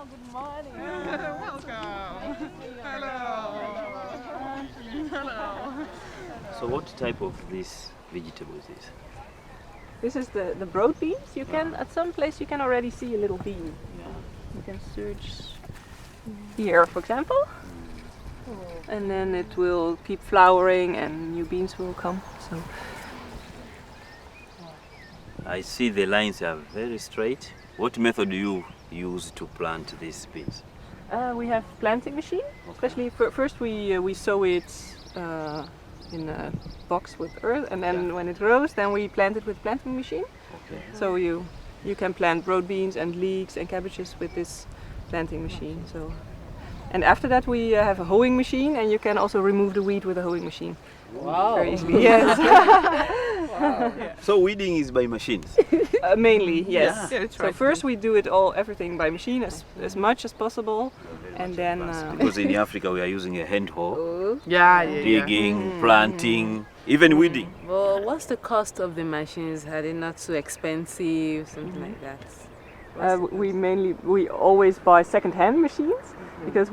good morning. Welcome. Hello. So what type of this vegetable is this? This is the broad beans. You can at some place you can already see a little bean. You can search here, for example, and then it will keep flowering and new beans will come. So I see the lines are very straight. What method do you use to plant these beans? we have planting machine. Especially first we sow it in a box with earth, and then when it grows, then we plant it with planting machine. Okay. So you can plant broad beans and leeks and cabbages with this planting machine. So, and after that we have a hoeing machine, and you can also remove the weed with a hoeing machine. Wow. Very easily. Yes. Wow. So weeding is by machines? Mainly, yes. Yeah, So first we do it everything by machine as much as possible, and then Because in Africa we are using a hand hoe, Yeah. digging, planting, even weeding. Well, what's the cost of the machines? Are they not too expensive? Something like that. we always buy second-hand machines, because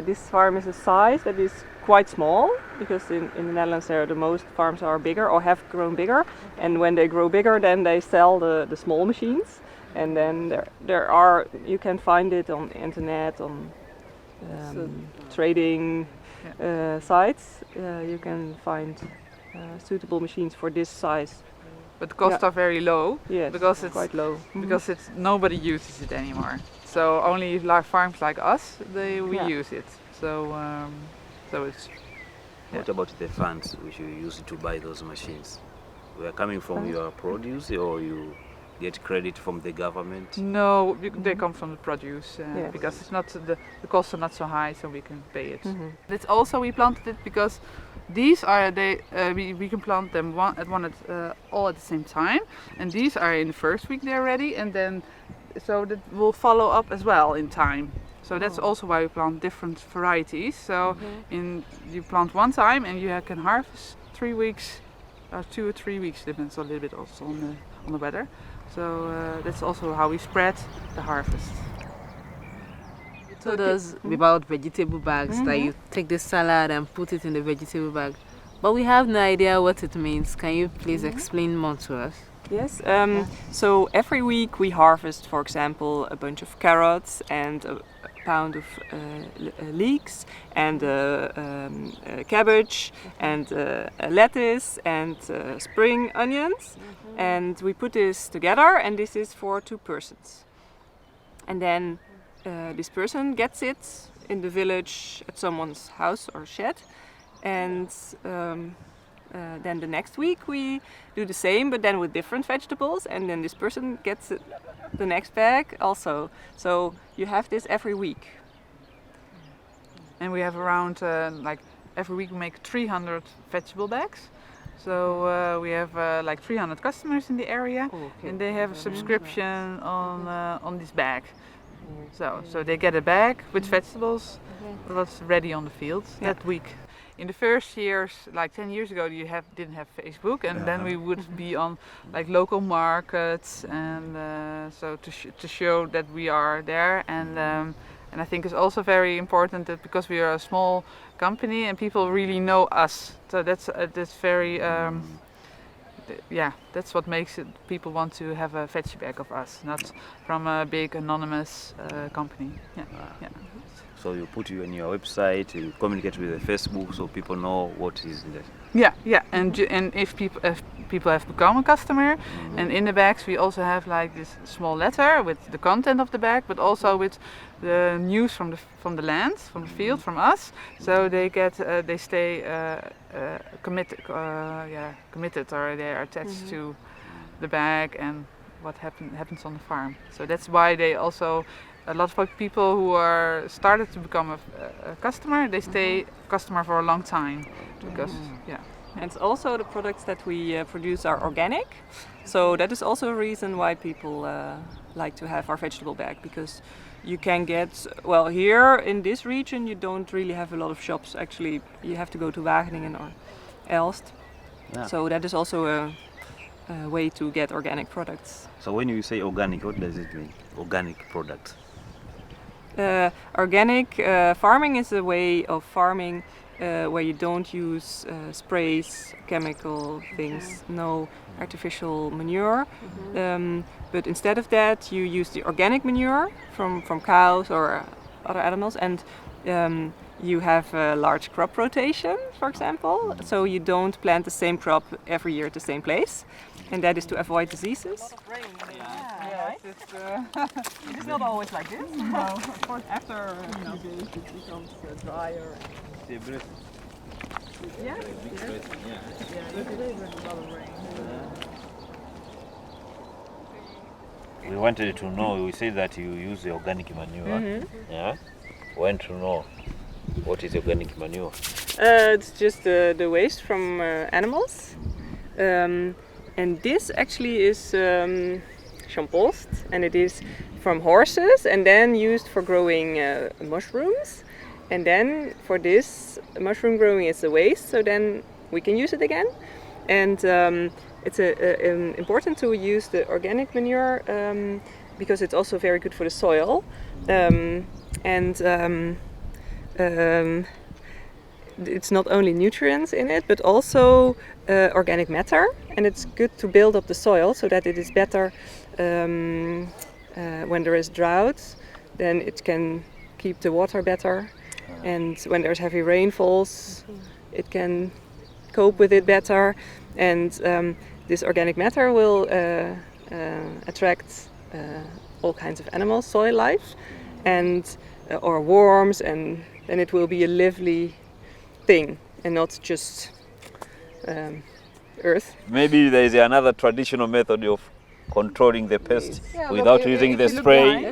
this farm is a size that is quite small, because in the Netherlands the most farms are bigger or have grown bigger, and when they grow bigger then they sell the small machines, and then you can find it on the internet, on trading sites. You can find suitable machines for this size. But the costs are very low. Yes, Because it's quite low. because nobody uses it anymore. So only farms like us we use it. So it's What about the funds which you use to buy those machines? We are coming from your produce, or you get credit from the government? no, they come from the produce Yes. because it's not the costs are not so high, so we can pay it. It's also we planted it because these are we can plant them all at the same time, and these are in the first week they're ready, and then so that will follow up as well in time. So that's also why we plant different varieties. So you plant one time and you can harvest 3 weeks, 2 or 3 weeks, depends a little bit also on the weather. So that's also how we spread the harvest. So those about vegetable bags that you take the salad and put it in the vegetable bag. But we have no idea what it means. Can you please explain more to us? Yes, so every week we harvest, for example, a bunch of carrots and a pound of leeks and cabbage and lettuce and spring onions, and we put this together, and this is for 2 persons. And then this person gets it in the village at someone's house or shed, and then the next week we do the same, but then with different vegetables, and then this person gets the next bag also. So you have this every week. And we have around every week we make 300 vegetable bags. So we have 300 customers in the area, and they have a subscription on this bag. So they get a bag with vegetables that's ready on the field that week. In the first years, like 10 years ago, didn't have Facebook, and then we would be on local markets, and so to show that we are there, and I think it's also very important that because we are a small company and people really know us, so that's very that's what makes it people want to have a veggie bag of us, not from a big anonymous company. So you put you on your website, you communicate with the Facebook, so people know what is in there. And if people have become a customer, and in the bags we also have this small letter with the content of the bag, but also with the news from the land, from the field, from us. So they stay committed, or they are attached to the bag and what happens on the farm. So that's why they also. A lot of people who are started to become a customer, they stay customer for a long time, because And also the products that we produce are organic, so that is also a reason why people like to have our vegetable bag, because you can get, here in this region you don't really have a lot of shops. Actually, you have to go to Wageningen or Elst. So that is also way to get organic products. So when you say organic, what does it mean? Organic products. Organic farming is a way of farming where you don't use sprays, chemical things, no artificial manure. But instead of that, you use the organic manure from cows or other animals, and you have a large crop rotation, for example. So you don't plant the same crop every year at the same place, and that is to avoid diseases. It's not always like this. No, of course, after a few days it becomes drier. Yeah. Today there's a lot of rain. We wanted to know, we said that you use the organic manure. Yeah. We want to know what is organic manure. It's just the waste from animals. And this actually is compost, and it is from horses and then used for growing mushrooms. And then for this, mushroom growing is the waste, so then we can use it again. And it's important to use the organic manure because it's also very good for the soil. It's not only nutrients in it, but also organic matter, and it's good to build up the soil so that it is better when there is drought. Then it can keep the water better, and when there's heavy rainfalls, it can cope with it better. And this organic matter will attract all kinds of animals, soil life, and or worms, and then it will be a lively thing and not just earth. Maybe there is another traditional method of controlling the pest without using the spray.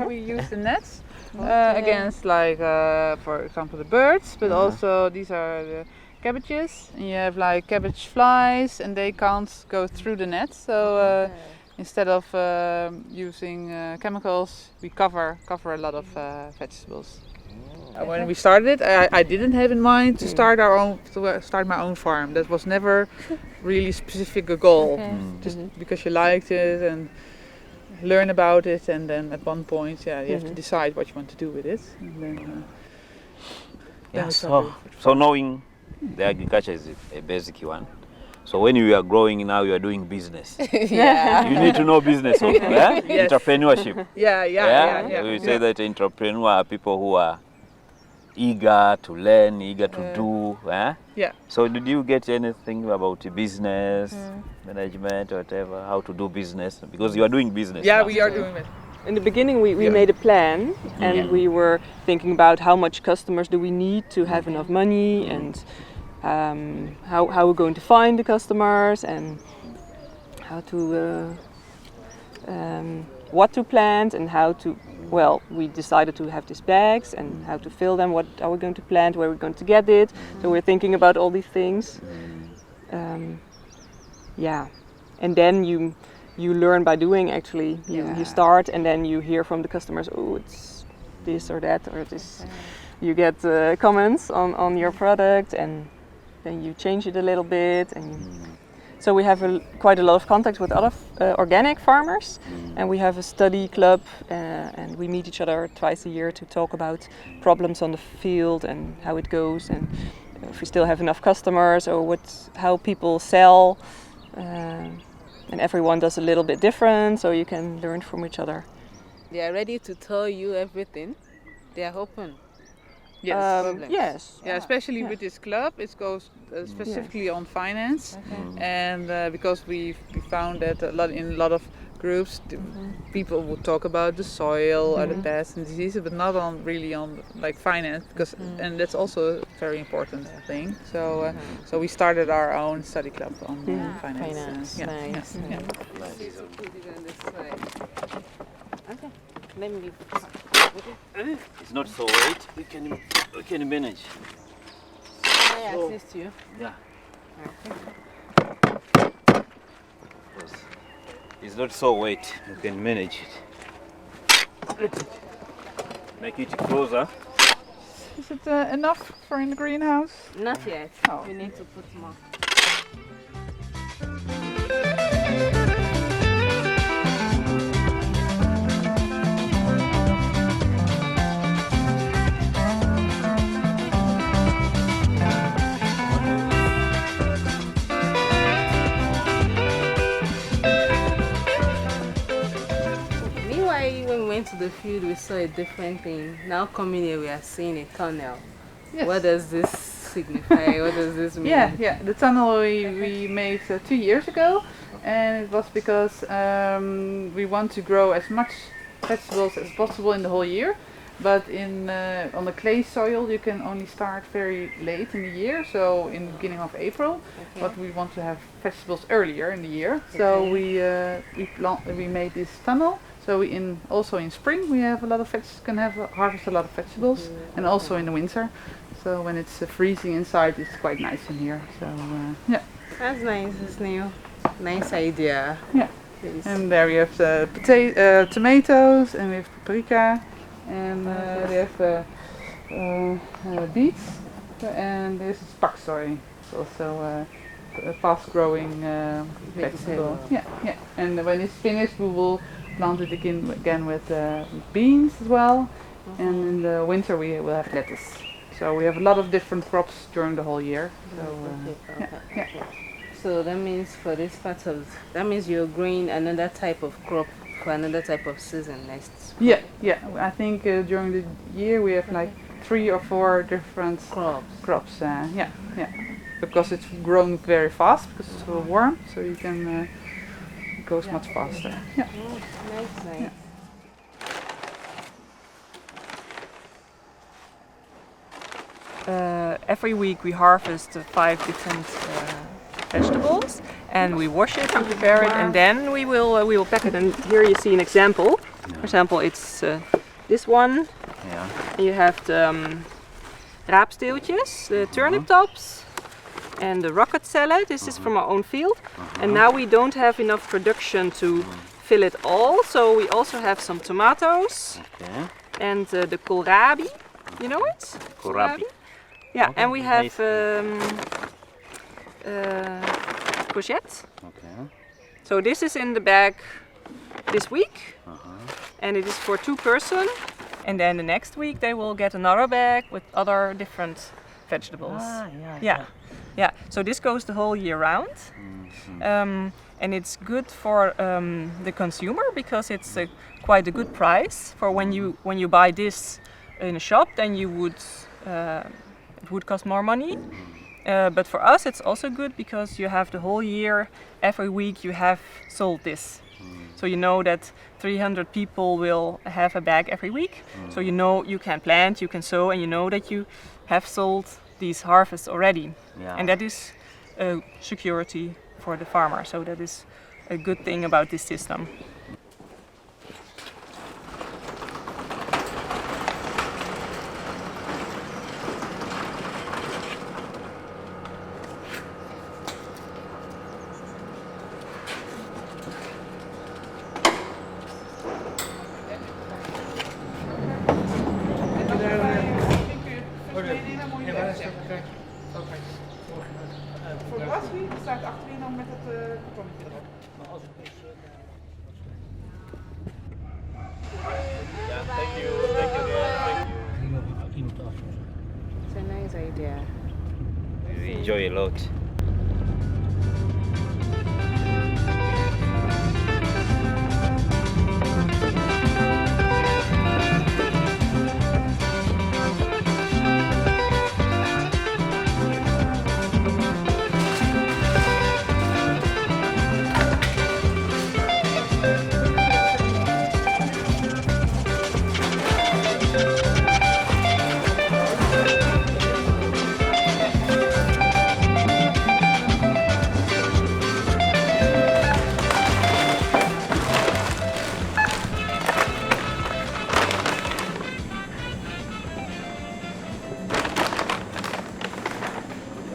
We use the nets against, like, for example, the birds, but also these are the cabbages. And you have like cabbage flies, and they can't go through the net. So instead of using chemicals, we cover a lot of vegetables. When we started, I didn't have in mind to start my own farm. That was never really specific a goal. Just because you liked it and learn about it, and then at one point, you have to decide what you want to do with it. And then, so knowing the agriculture is a basic one. So when you are growing now, you are doing business. You need to know business also, yes. Entrepreneurship. We say that entrepreneur are people who are eager to learn, eager to do. So did you get anything about business, management, or whatever, how to do business? Because you are doing business. Yeah, we are doing it. In the beginning we made a plan, and we were thinking about how much customers do we need to have enough money, and how we're going to find the customers, and how to what to plant, and how to, well, we decided to have these bags and how to fill them, what are we going to plant, where are we going to get it. So we're thinking about all these things. And then you learn by doing, actually. You start, and then you hear from the customers, oh, it's this or that or this. You get comments on your product, and then you change it a little bit. And so we have quite a lot of contact with other organic farmers, and we have a study club, and we meet each other twice a year to talk about problems on the field and how it goes, and if we still have enough customers, or how people sell. And everyone does a little bit different, so you can learn from each other. They are ready to tell you everything. They are open. Yes. Yeah, especially with this club, it goes specifically on finance, and because we found that in a lot of groups, people would talk about the soil or the pests and diseases, but not really on like finance, because and that's also a very important thing. So so we started our own study club on finance. Nice. Okay, let me. It's not so weight. We can manage. Can I assist you? Yeah. It's not so weight. You can manage it. Make it closer. Is it enough for in the greenhouse? Not yet. Oh. We need to put more. went to the field, we saw a different thing. Now coming here, we are seeing a tunnel. Yes. What does this signify? What does this mean? Yeah. The tunnel we made 2 years ago, and it was because we want to grow as much vegetables as possible in the whole year. But on the clay soil, you can only start very late in the year, so in the beginning of April. Okay. But we want to have vegetables earlier in the year, so we made this tunnel. So also in spring we have a lot of harvest a lot of vegetables, and also in the winter. So when it's freezing inside, it's quite nice in here. So yeah. That's nice. It's new. Nice idea. Yeah. Please. And there we have the tomatoes, and we have paprika, and we have beets, and this is pak soy. It's also a fast-growing vegetable. Yeah. And when it's finished, we will plant it again with beans as well. And in the winter we will have lettuce. So we have a lot of different crops during the whole year. So yeah. So that means for this part of, that means you're growing another type of crop for another type of season next spring. Yeah. I think during the year we have like 3 or 4 different crops. Yeah. Because it's grown very fast because it's so warm, so you can it goes much faster. Yeah. Nice. Yeah. Every week we harvest 5 different vegetables, and we wash it and prepare it, and then we will pack it. And here you see an example. For example, it's this one. Yeah. And you have the raapsteeltjes, the turnip tops, and the rocket salad. This is from our own field. And now we don't have enough production to fill it all, so we also have some tomatoes and the koolrabi. You know it? Koolrabi. Yeah, Okay. and we have courgette. Okay. So this is in the bag this week, and it is for 2 persons. And then the next week they will get another bag with other different vegetables. Yeah. So this goes the whole year round, and it's good for the consumer because it's quite a good price. For when you buy this in a shop, then you would it would cost more money. But for us, it's also good because you have the whole year. Every week you have sold this. So you know that 300 people will have a bag every week. So you know you can plant, you can sow, and you know that you have sold these harvests already. Yeah. And that is security for the farmer. So that is a good thing about this system. Voor de waswie staat achterin dan met het kartonnetje erop. Thank you. It's a nice idea. We enjoy a lot.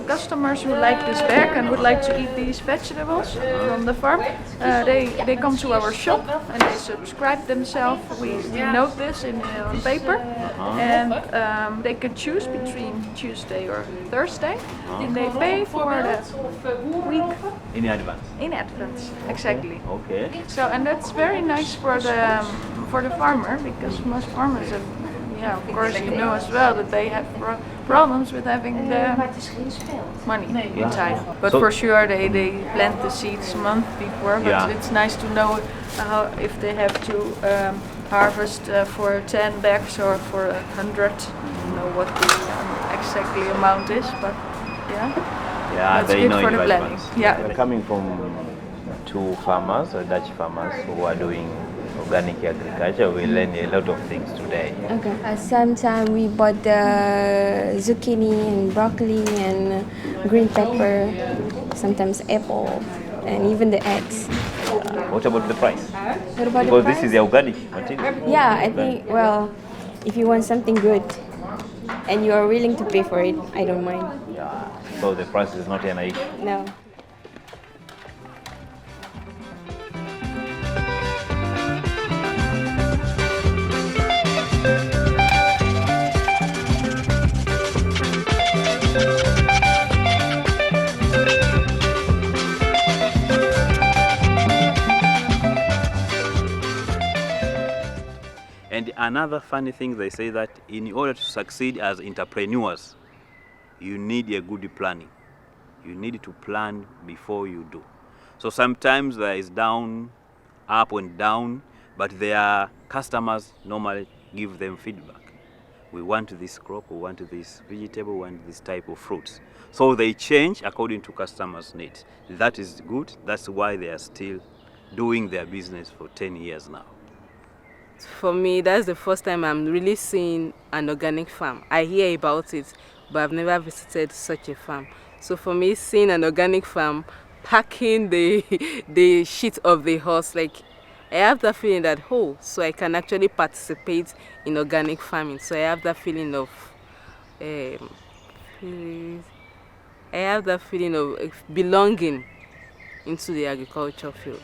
Customers who like this bag and would like to eat these vegetables from the farm, they come to our shop and they subscribe themselves. We note this on paper, and they can choose between Tuesday or Thursday. And they pay for the week In advance. in advance. Exactly. Okay. So, and that's very nice for the farmer, because most farmers have yeah, of course you know as well that they have problems with having the money inside. But So- for sure they plant the seeds a month before, but Yeah. it's nice to know how, if they have to harvest for 10 bags or for 100, know what the exactly amount is, but yeah. Yeah, That's they good know for in the advance. planning. Yeah. We're coming from two farmers, Dutch farmers, who are doing organic agriculture. We learn a lot of things today. Okay. Sometimes we bought the zucchini and broccoli and green pepper, sometimes apple, and even the eggs. What about the price? What about Because the this is price? the organic material. Yeah, I think, well, if you want something good and you are willing to pay for it, I don't mind. Yeah. So the price is not an issue. No. And another funny thing, they say that in order to succeed as entrepreneurs, you need a good planning. You need to plan before you do. So sometimes there is down, up and down, but their customers normally give them feedback. We want this crop, we want this vegetable, we want this type of fruits. So they change according to customers' needs. That is good. That's why they are still doing their business for 10 years now. For me, that's the first time I'm really seeing an organic farm. I hear about it, but I've never visited such a farm. So for me, seeing an organic farm, packing the shit of the horse, like I have that feeling that, oh, so I can actually participate in organic farming. So I have that feeling of, belonging into the agriculture field.